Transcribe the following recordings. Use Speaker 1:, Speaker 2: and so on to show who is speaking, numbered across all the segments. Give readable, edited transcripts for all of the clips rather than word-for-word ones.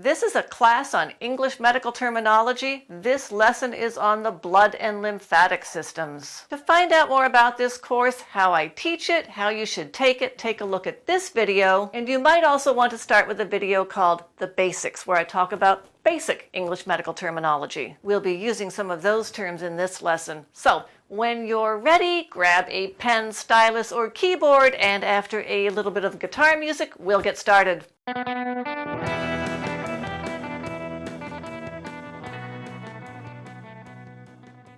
Speaker 1: This is a class on English medical terminology. This lesson is on the blood and lymphatic systems. To find out more about this course, how I teach it, how you should take it, take a look at this video. And you might also want to start with a video called The Basics, where I talk about basic English medical terminology. We'll be using some of those terms in this lesson. So when you're ready, grab a pen, stylus, or keyboard, and after a little bit of guitar music, we'll get started.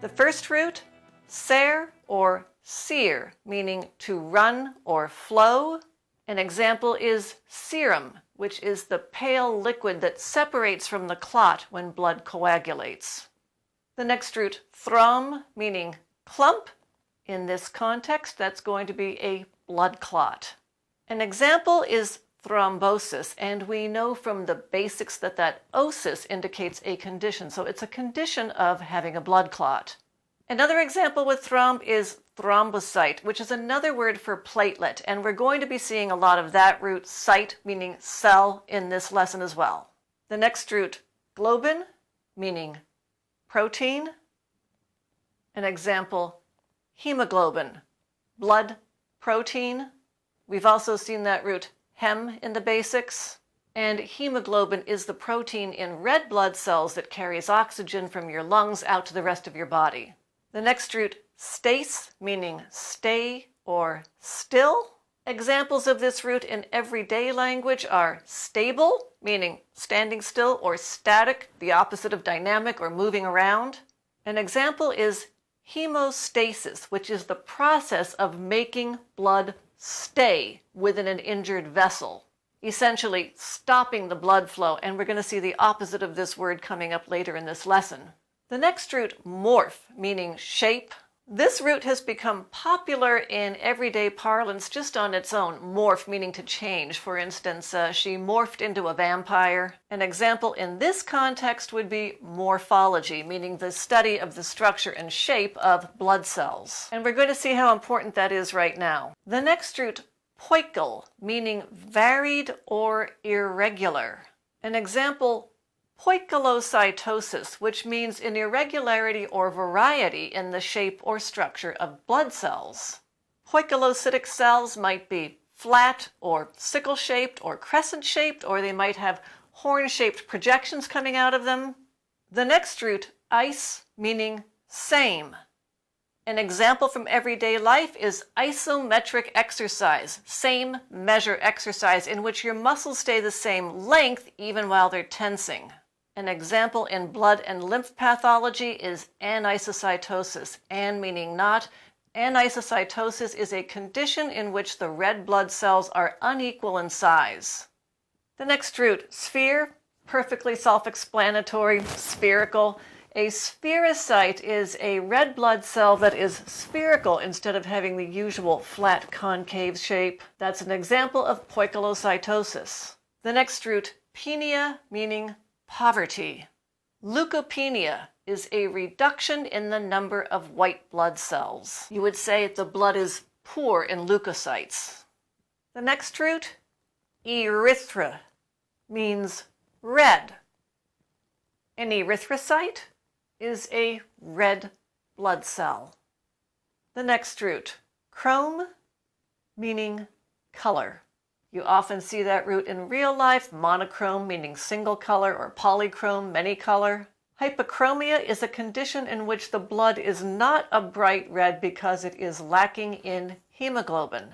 Speaker 1: The first root, ser or seer, meaning to run or flow. An example is serum, which is the pale liquid that separates from the clot when blood coagulates. The next root, throm, meaning clump. In this context, that's going to be a blood clot. An example is thrombosis, and we know from the basics that osis indicates a condition, so it's a condition of having a blood clot. Another example with thromb is thrombocyte, which is another word for platelet, and we're going to be seeing a lot of that root, cyte, meaning cell, in this lesson as well. The next root, globin, meaning protein. An example, hemoglobin, blood protein. We've also seen that root hem in the basics. And hemoglobin is the protein in red blood cells that carries oxygen from your lungs out to the rest of your body. The next root, stase, meaning stay or still. Examples of this root in everyday language are stable, meaning standing still, or static, the opposite of dynamic or moving around. An example is hemostasis, which is the process of making blood stay within an injured vessel, essentially stopping the blood flow, and we're going to see the opposite of this word coming up later in this lesson. The next root, morph, meaning shape. This root has become popular in everyday parlance just on its own. Morph, meaning to change. For instance, she morphed into a vampire. An example in this context would be morphology, meaning the study of the structure and shape of blood cells. And we're going to see how important that is right now. The next root, poikel, meaning varied or irregular. An example, poikilocytosis, which means an irregularity or variety in the shape or structure of blood cells. Poikilocytic cells might be flat or sickle-shaped or crescent-shaped, or they might have horn-shaped projections coming out of them. The next root, ice, meaning same. An example from everyday life is isometric exercise, same measure exercise, in which your muscles stay the same length even while they're tensing. An example in blood and lymph pathology is anisocytosis, an meaning not. Anisocytosis is a condition in which the red blood cells are unequal in size. The next root, sphere, perfectly self-explanatory, spherical. A spherocyte is a red blood cell that is spherical instead of having the usual flat concave shape. That's an example of poikilocytosis. The next root, penia, meaning poverty. Leukopenia is a reduction in the number of white blood cells. You would say the blood is poor in leukocytes. The next root, erythra, means red. An erythrocyte is a red blood cell. The next root, chrome, meaning color. You often see that root in real life, monochrome, meaning single color, or polychrome, many color. Hypochromia is a condition in which the blood is not a bright red because it is lacking in hemoglobin.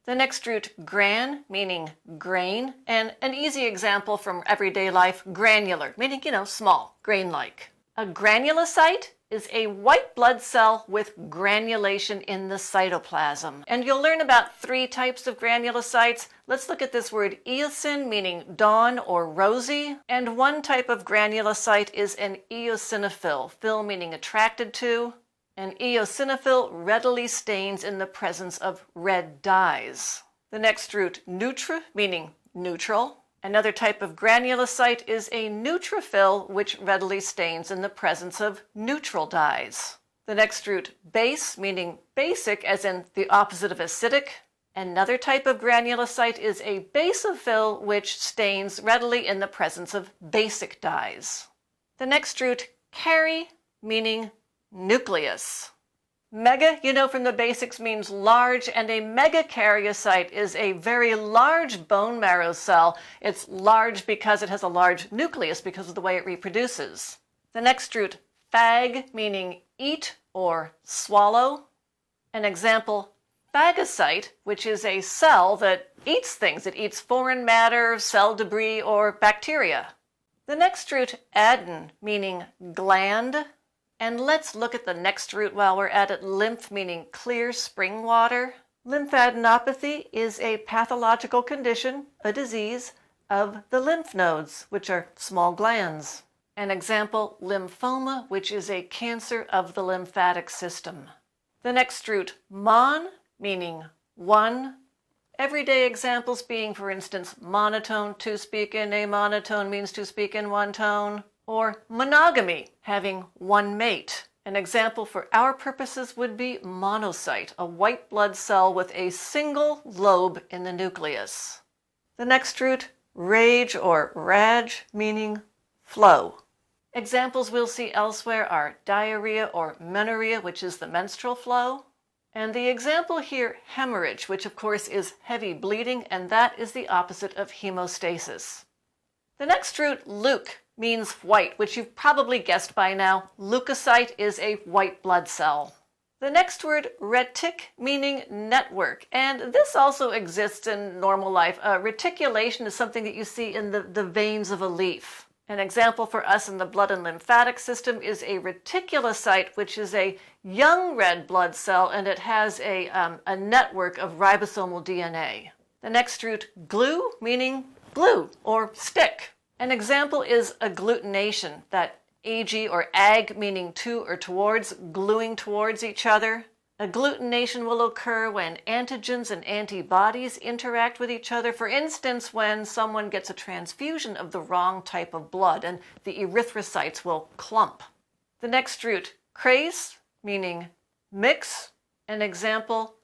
Speaker 1: The next root, gran, meaning grain, and an easy example from everyday life, granular, meaning, small, grain-like. A granulocyte is a white blood cell with granulation in the cytoplasm. And you'll learn about 3 types of granulocytes. Let's look at this word eosin, meaning dawn or rosy. And one type of granulocyte is an eosinophil, phil meaning attracted to. An eosinophil readily stains in the presence of red dyes. The next root, neutra, meaning neutral. Another type of granulocyte is a neutrophil, which readily stains in the presence of neutral dyes. The next root, base, meaning basic, as in the opposite of acidic. Another type of granulocyte is a basophil, which stains readily in the presence of basic dyes. The next root, kary, meaning nucleus. Mega, you know from the basics, means large, and a megakaryocyte is a very large bone marrow cell. It's large because it has a large nucleus because of the way it reproduces. The next root, phag, meaning eat or swallow. An example, phagocyte, which is a cell that eats things. It eats foreign matter, cell debris, or bacteria. The next root, adin, meaning gland. And let's look at the next root while we're at it, lymph, meaning clear spring water. Lymphadenopathy is a pathological condition, a disease, of the lymph nodes, which are small glands. An example, lymphoma, which is a cancer of the lymphatic system. The next root, mon, meaning one. Everyday examples being, for instance, monotone, to speak in a monotone means to speak in one tone. Or monogamy, having one mate. An example for our purposes would be monocyte, a white blood cell with a single lobe in the nucleus. The next root, rage or raj, meaning flow. Examples we'll see elsewhere are diarrhea or menorrhea, which is the menstrual flow. And the example here, hemorrhage, which of course is heavy bleeding, and that is the opposite of hemostasis. The next root, leuc, means white, which you've probably guessed by now. Leukocyte is a white blood cell. The next word, retic, meaning network, and this also exists in normal life. Reticulation is something that you see in the veins of a leaf. An example for us in the blood and lymphatic system is a reticulocyte, which is a young red blood cell, and it has a network of ribosomal DNA. The next root, glue, meaning glue or stick. An example is agglutination, that ag or ag meaning to or towards, gluing towards each other. Agglutination will occur when antigens and antibodies interact with each other. For instance, when someone gets a transfusion of the wrong type of blood and the erythrocytes will clump. The next root, craze, meaning mix. An example,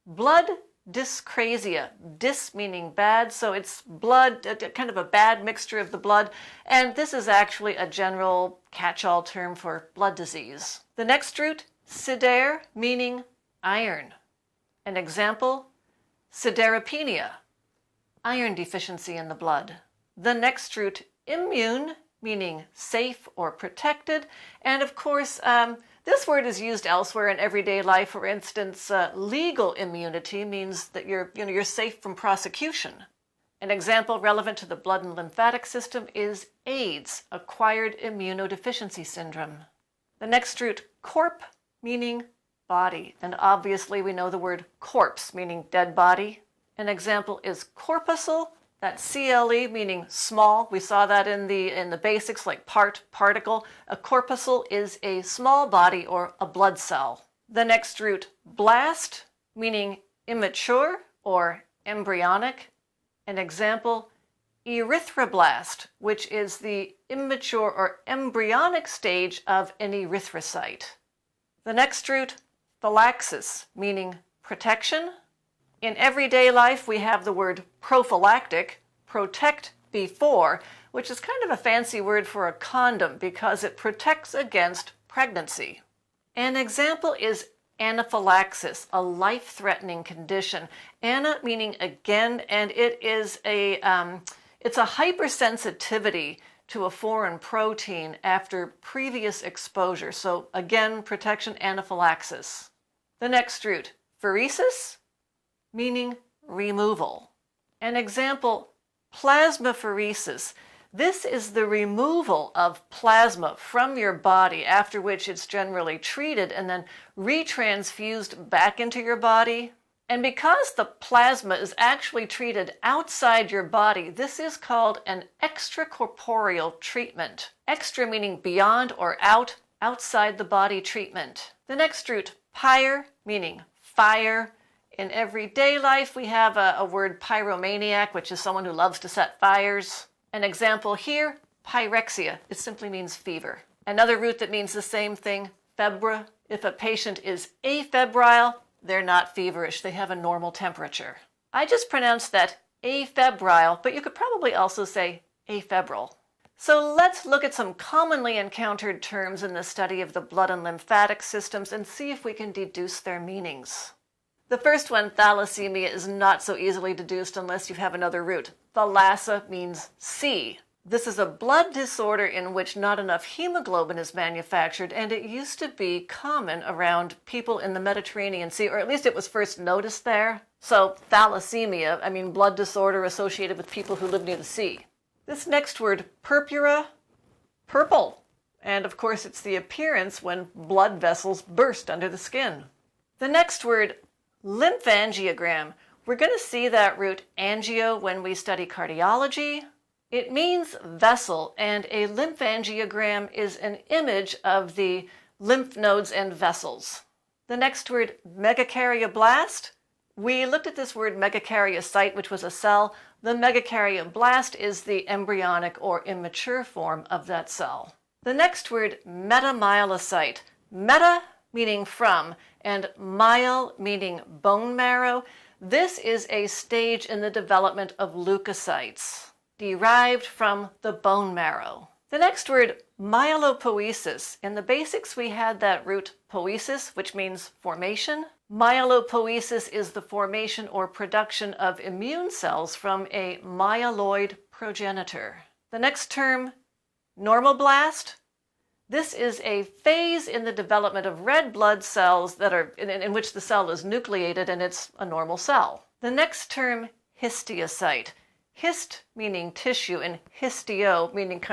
Speaker 1: blood dyscrasia, dys meaning bad, so it's blood, kind of a bad mixture of the blood, and this is actually a general catch-all term for blood disease. The next root, sider, meaning iron. An example, siderapenia, iron deficiency in the blood. The next root, immune, meaning safe or protected, and of course, this word is used elsewhere in everyday life. For instance, legal immunity means that you're safe from prosecution. An example relevant to the blood and lymphatic system is AIDS, acquired immunodeficiency syndrome. The next root, corp, meaning body, and obviously we know the word corpse, meaning dead body. An example is corpuscle, that's CLE, meaning small. We saw that in the basics, like part, particle. A corpuscle is a small body or a blood cell. The next root, blast, meaning immature or embryonic. An example, erythroblast, which is the immature or embryonic stage of an erythrocyte. The next root, phylaxis, meaning protection. In everyday life, we have the word prophylactic, protect before, which is kind of a fancy word for a condom because it protects against pregnancy. An example is anaphylaxis, a life-threatening condition. Ana meaning again, and it is it's a hypersensitivity to a foreign protein after previous exposure. So again, protection, anaphylaxis. The next root, pheresis, meaning removal. An example, plasmapheresis. This is the removal of plasma from your body, after which it's generally treated and then retransfused back into your body. And because the plasma is actually treated outside your body, this is called an extracorporeal treatment. Extra meaning beyond or outside the body treatment. The next root, pyre, meaning fire. In everyday life, we have a word pyromaniac, which is someone who loves to set fires. An example here, pyrexia. It simply means fever. Another root that means the same thing, febra. If a patient is afebrile, they're not feverish. They have a normal temperature. I just pronounced that afebrile, but you could probably also say afebrile. So let's look at some commonly encountered terms in the study of the blood and lymphatic systems and see if we can deduce their meanings. The first one, thalassemia, is not so easily deduced unless you have another root. Thalassa means sea. This is a blood disorder in which not enough hemoglobin is manufactured, and it used to be common around people in the Mediterranean Sea, or at least it was first noticed there. So thalassemia, I mean blood disorder associated with people who live near the sea. This next word, purpura, purple. And of course it's the appearance when blood vessels burst under the skin. The next word, lymphangiogram. We're going to see that root angio when we study cardiology. It means vessel, and a lymphangiogram is an image of the lymph nodes and vessels. The next word, megakaryoblast. We looked at this word megakaryocyte, which was a cell. The megakaryoblast is the embryonic or immature form of that cell. The next word, metamyelocyte. Meta meaning from, and myel meaning bone marrow. This is a stage in the development of leukocytes, derived from the bone marrow. The next word, myelopoiesis. In the basics, we had that root poiesis, which means formation. Myelopoiesis is the formation or production of immune cells from a myeloid progenitor. The next term, normoblast. This is a phase in the development of red blood cells that are in which the cell is nucleated and it's a normal cell. The next term, histiocyte. Hist meaning tissue and histio meaning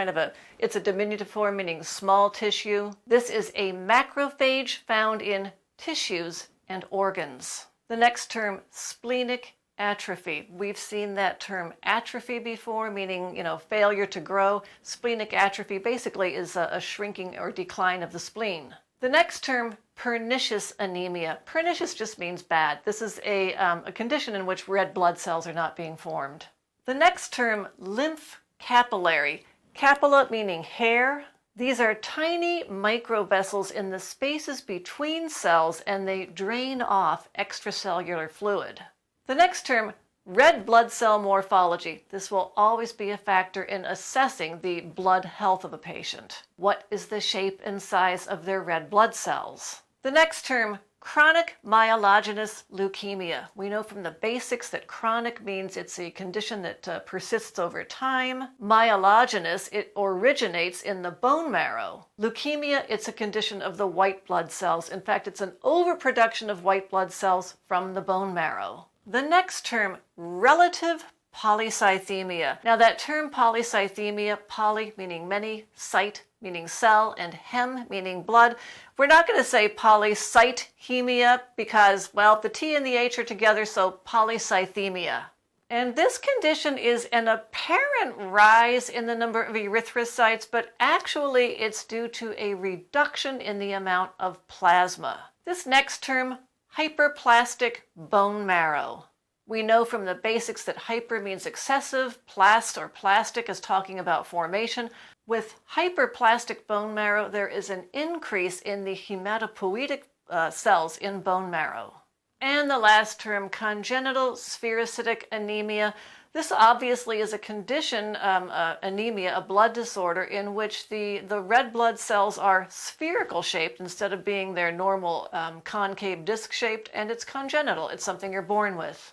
Speaker 1: it's a diminutive form meaning small tissue. This is a macrophage found in tissues and organs. The next term, splenic atrophy. We've seen that term atrophy before, meaning, failure to grow. Splenic atrophy basically is a shrinking or decline of the spleen. The next term, pernicious anemia. Pernicious just means bad. This is a condition in which red blood cells are not being formed. The next term, lymph capillary. Capilla meaning hair. These are tiny microvessels in the spaces between cells, and they drain off extracellular fluid. The next term, red blood cell morphology. This will always be a factor in assessing the blood health of a patient. What is the shape and size of their red blood cells? The next term, chronic myelogenous leukemia. We know from the basics that chronic means it's a condition that persists over time. Myelogenous, it originates in the bone marrow. Leukemia, it's a condition of the white blood cells. In fact, it's an overproduction of white blood cells from the bone marrow. The next term, relative polycythemia. Now that term polycythemia, poly meaning many, cyte meaning cell, and hem meaning blood. We're not going to say polycythemia because, well, the T and the H are together, so polycythemia. And this condition is an apparent rise in the number of erythrocytes, but actually it's due to a reduction in the amount of plasma. This next term, hyperplastic bone marrow. We know from the basics that hyper means excessive, plast or plastic is talking about formation. With hyperplastic bone marrow, there is an increase in the hematopoietic cells in bone marrow. And the last term, congenital spherocytic anemia. This obviously is a condition, anemia, a blood disorder, in which the red blood cells are spherical shaped instead of being their normal concave disc shaped, and it's congenital. It's something you're born with.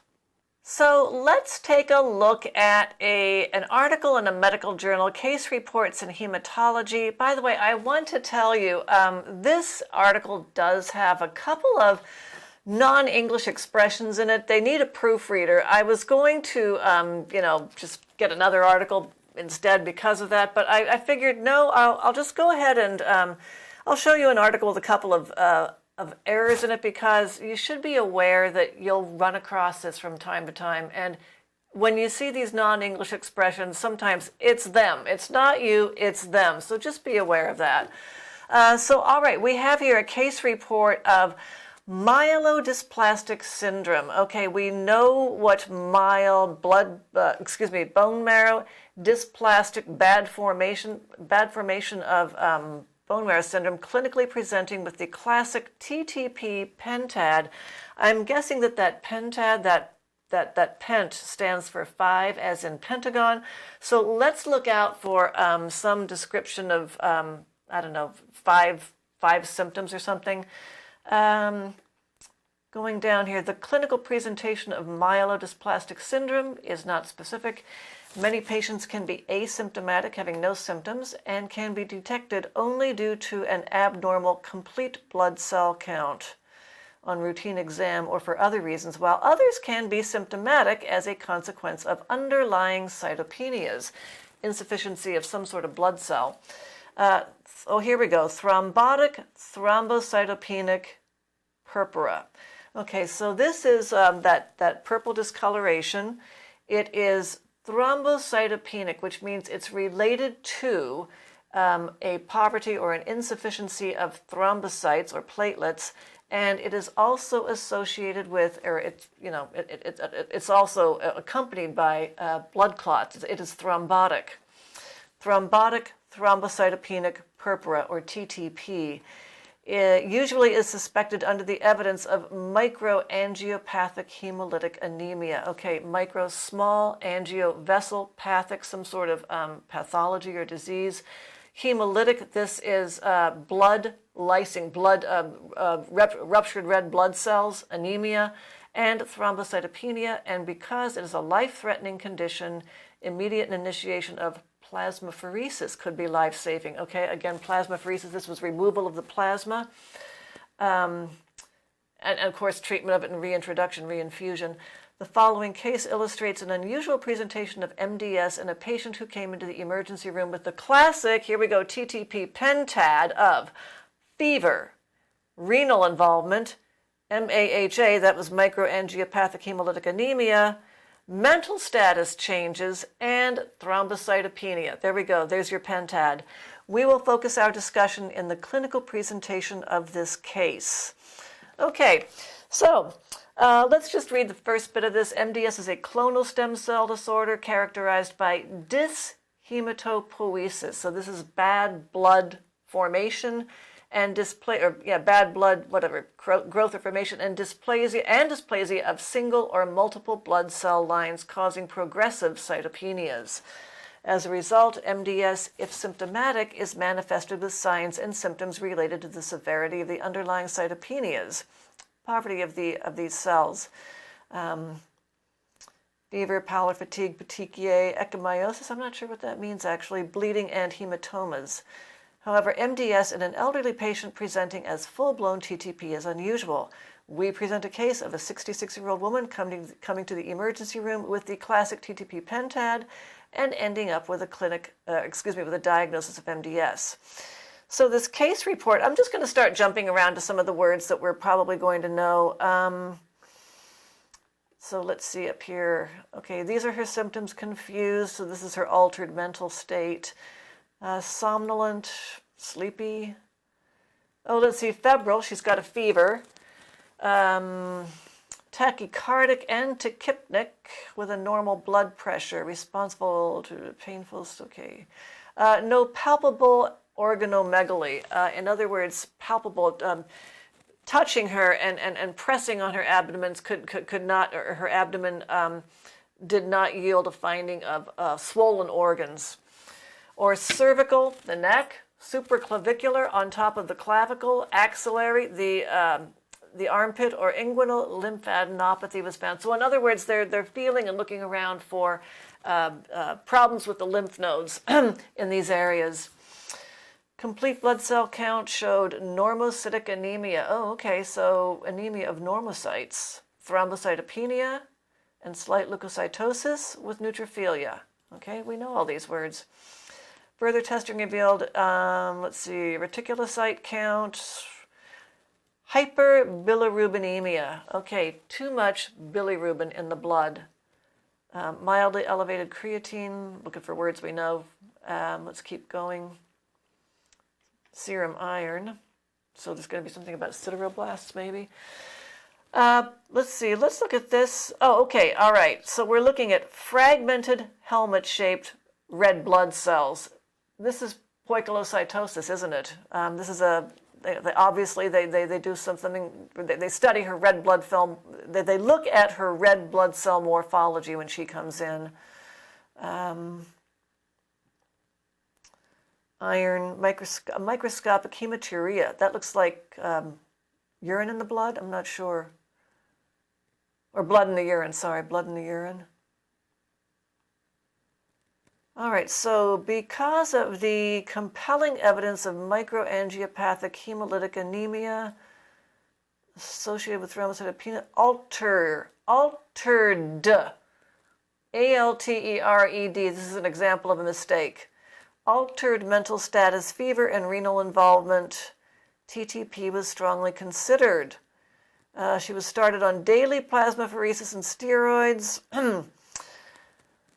Speaker 1: So let's take a look at an article in a medical journal, Case Reports in Hematology. By the way, I want to tell you, this article does have a couple of non-English expressions in it. They need a proofreader. I was going to, just get another article instead because of that, but I figured, no, I'll just go ahead and I'll show you an article with a couple of errors in it, because you should be aware that you'll run across this from time to time. And when you see these non-English expressions, sometimes it's them. It's not you, it's them. So just be aware of that. All right, we have here a case report of myelodysplastic syndrome. Okay, we know what bone marrow, dysplastic, bad formation of bone marrow syndrome, clinically presenting with the classic TTP pentad. I'm guessing that pentad, that that pent stands for 5, as in pentagon. So let's look out for some description of, I don't know, five symptoms or something. Going down here, the clinical presentation of myelodysplastic syndrome is not specific. Many patients can be asymptomatic, having no symptoms, and can be detected only due to an abnormal complete blood cell count on routine exam or for other reasons, while others can be symptomatic as a consequence of underlying cytopenias, insufficiency of some sort of blood cell. Here we go. Thrombotic thrombocytopenic purpura. Okay, so this is that purple discoloration. It is thrombocytopenic, which means it's related to a poverty or an insufficiency of thrombocytes or platelets, and it is also associated with, or it's also accompanied by blood clots. It is thrombotic. Thrombotic thrombocytopenic purpura, or TTP. It usually is suspected under the evidence of microangiopathic hemolytic anemia. Okay, small angiovesselpathic, some sort of pathology or disease. Hemolytic, this is blood lysing, ruptured red blood cells, anemia, and thrombocytopenia. And because it is a life-threatening condition, immediate initiation of plasmapheresis could be life-saving. Okay, again, plasmapheresis, this was removal of the plasma. And of course, treatment of it and reintroduction, reinfusion. The following case illustrates an unusual presentation of MDS in a patient who came into the emergency room with the classic, here we go, TTP pentad of fever, renal involvement, MAHA, that was microangiopathic hemolytic anemia, mental status changes, and thrombocytopenia. There we go. There's your pentad. We will focus our discussion in the clinical presentation of this case. Okay, so let's just read the first bit of this. MDS is a clonal stem cell disorder characterized by dyshematopoiesis. So this is bad blood formation and bad blood, growth or formation, and dysplasia of single or multiple blood cell lines causing progressive cytopenias. As a result, MDS, if symptomatic, is manifested with signs and symptoms related to the severity of the underlying cytopenias, poverty of these cells. Fever, pallor, fatigue, petechiae, ecchymiosis, I'm not sure what that means actually, bleeding, and hematomas. However, MDS in an elderly patient presenting as full-blown TTP is unusual. We present a case of a 66-year-old woman coming to the emergency room with the classic TTP pentad and ending up with with a diagnosis of MDS. So this case report, I'm just going to start jumping around to some of the words that we're probably going to know. So let's see up here. Okay, these are her symptoms: confused, so this is her altered mental state. Somnolent, sleepy. Oh, let's see, febrile, she's got a fever. Tachycardic and tachypnic with a normal blood pressure, responsible to painful, okay. No palpable organomegaly. In other words, palpable, touching her and pressing on her abdomen could not, or her abdomen did not yield a finding of swollen organs. Or cervical, the neck, supraclavicular on top of the clavicle, axillary, the armpit, or inguinal lymphadenopathy was found. So in other words, they're feeling and looking around for problems with the lymph nodes in these areas. Complete blood cell count showed normocytic anemia. Oh, okay, so anemia of normocytes, thrombocytopenia, and slight leukocytosis with neutrophilia. Okay, we know all these words. Further testing revealed, reticulocyte count, hyperbilirubinemia. Okay, too much bilirubin in the blood. Mildly elevated creatine, looking for words we know. Let's keep going. Serum iron. So there's going to be something about sideroblasts maybe. Let's see, let's look at this. Oh, okay, all right. So we're looking at fragmented helmet-shaped red blood cells. This is poikilocytosis, isn't it? This is a obviously they do something, they study her red blood cell, they look at her red blood cell morphology when she comes in. Iron, microscopic hematuria. That looks like urine in the blood? I'm not sure. Or blood in the urine, sorry, blood in the urine. All right, so because of the compelling evidence of microangiopathic hemolytic anemia associated with thrombocytopenia, altered, A-L-T-E-R-E-D, this is an example of a mistake. Altered mental status, fever, and renal involvement, TTP was strongly considered. She was started on daily plasmapheresis and steroids.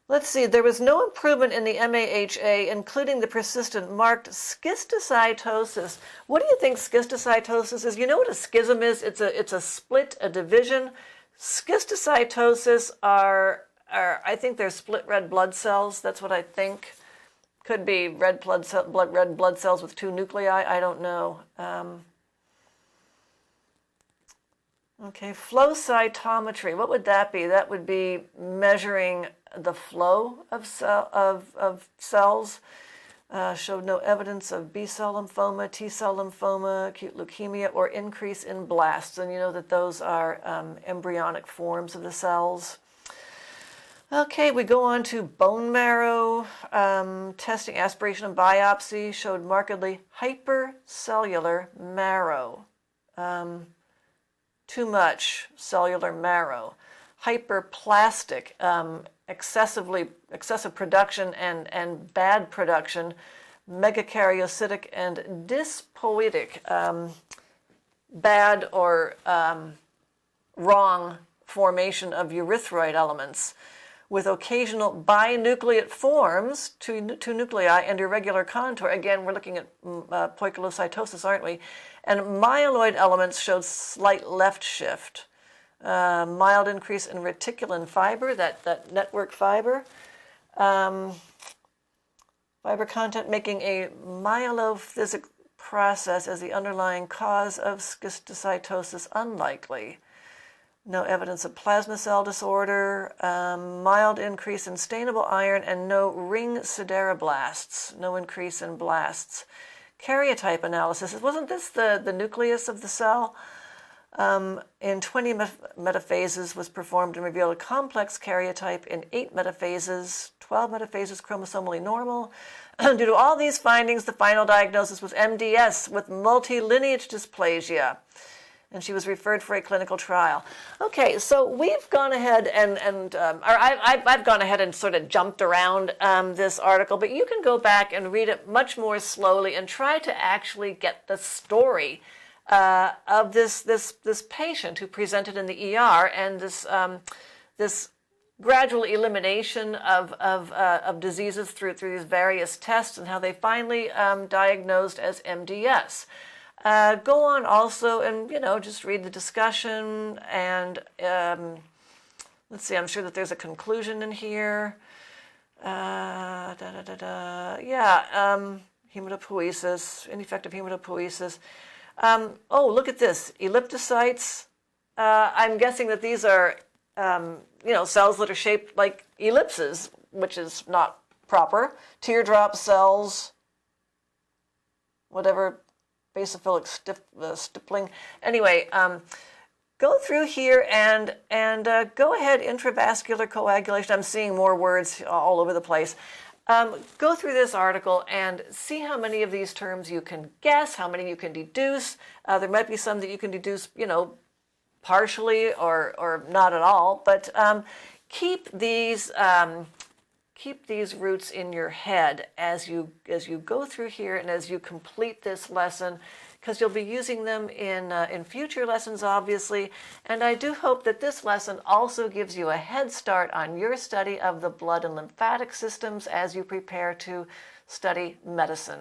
Speaker 1: Let's see, there was no improvement in the MAHA, including the persistent marked schistocytosis. What do you think schistocytosis is? You know what a schism is? It's a split, a division. Schistocytosis are I think they're split red blood cells. That's what I think. Could be red blood cells with two nuclei. I don't know. Okay, flow cytometry. What would that be? That would be measuring the flow of cells. Showed no evidence of B-cell lymphoma, T-cell lymphoma, acute leukemia, or increase in blasts. And you know that those are embryonic forms of the cells. Okay, we go on to bone marrow. Testing, aspiration, and biopsy showed markedly hypercellular marrow. Too much cellular marrow. Hyperplastic, excessive production and bad production, megakaryocytic and dyspoetic, bad or wrong formation of erythroid elements, with occasional binucleate forms, two nuclei, and irregular contour. Again, we're looking at poikilocytosis, aren't we? And myeloid elements showed slight left shift. Mild increase in reticulin fiber, that network fiber. Fiber content making a myelophasic process as the underlying cause of schistocytosis unlikely. No evidence of plasma cell disorder, mild increase in stainable iron, and no ring sideroblasts, no increase in blasts. Karyotype analysis, wasn't this the nucleus of the cell? In 20 metaphases was performed and revealed a complex karyotype in 8 metaphases, 12 metaphases chromosomally normal. Due to all these findings, the final diagnosis was MDS with multilineage dysplasia, and she was referred for a clinical trial. Okay, so we've gone ahead I've gone ahead and sort of jumped around this article, but you can go back and read it much more slowly and try to actually get the story of this patient who presented in the ER, and this gradual elimination of diseases through these various tests, and how they finally diagnosed as MDS. Go on also and, just read the discussion, and let's see, I'm sure that there's a conclusion in here. Hematopoiesis, ineffective hematopoiesis. Oh, look at this, elliptocytes. I'm guessing that these are, cells that are shaped like ellipses, which is not proper. Teardrop cells, whatever, basophilic stippling. Anyway, go through here and go ahead, intravascular coagulation. I'm seeing more words all over the place. Go through this article and see how many of these terms you can guess, how many you can deduce. There might be some that you can deduce, partially or not at all. But keep these roots in your head as you go through here and as you complete this lesson, because you'll be using them in future lessons, obviously. And I do hope that this lesson also gives you a head start on your study of the blood and lymphatic systems as you prepare to study medicine.